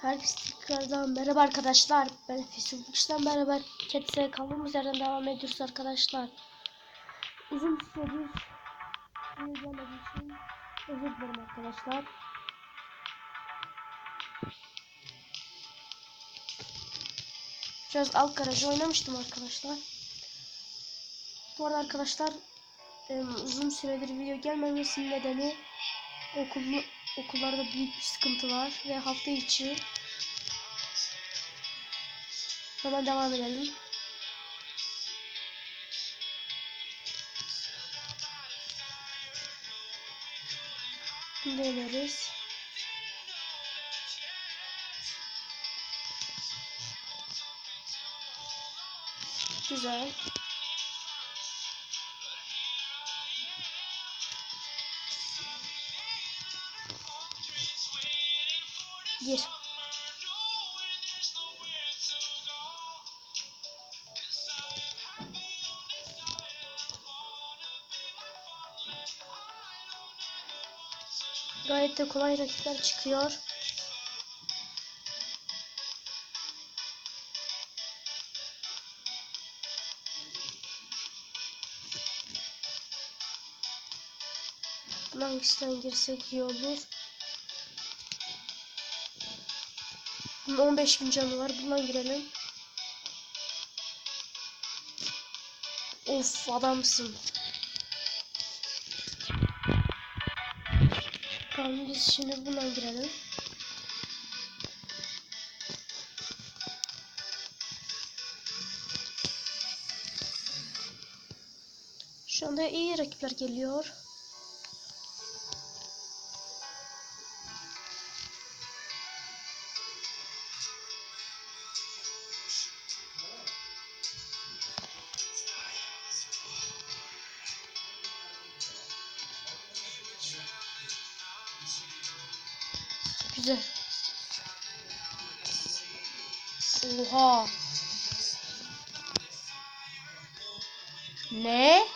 Herkese tekrardan merhaba arkadaşlar. Ben Facebook'tan beraber Ketse kaldığımız yerden devam ediyoruz arkadaşlar. Uzun süredir video gelmediği için özür dilerim arkadaşlar. Biraz alt garajı oynamıştım arkadaşlar. Bu arada arkadaşlar uzun süredir video gelmemesinin nedeni okullarda büyük bir sıkıntı var ve hafta içi. Hemen devam edelim. Deneriz. Güzel. Gir. Gayet de kolay rakipler çıkıyor. Hangisinden girsek iyi olur. Bunun 15.000 canı var. Bundan girelim. Of adamsın. Tamam biz şimdi bundan girelim. Şu anda iyi rakipler geliyor. Güzel. Oha. Ne?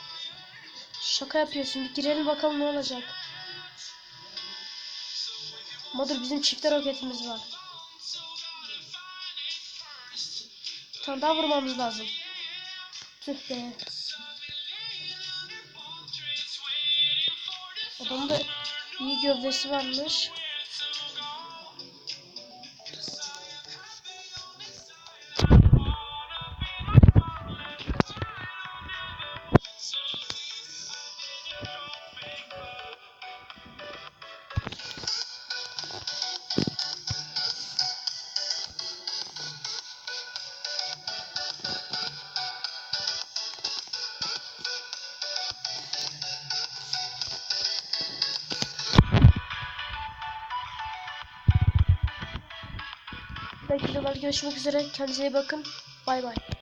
Şaka yapıyorsun. Bir girelim bakalım ne olacak. Madur bizim çifte roketimiz var. Bir tane daha vurmamız lazım. Tüh be. Adamın da iyi gövdesi varmış. Belki videolarda görüşmek üzere. Kendinize iyi bakın. Bay bay.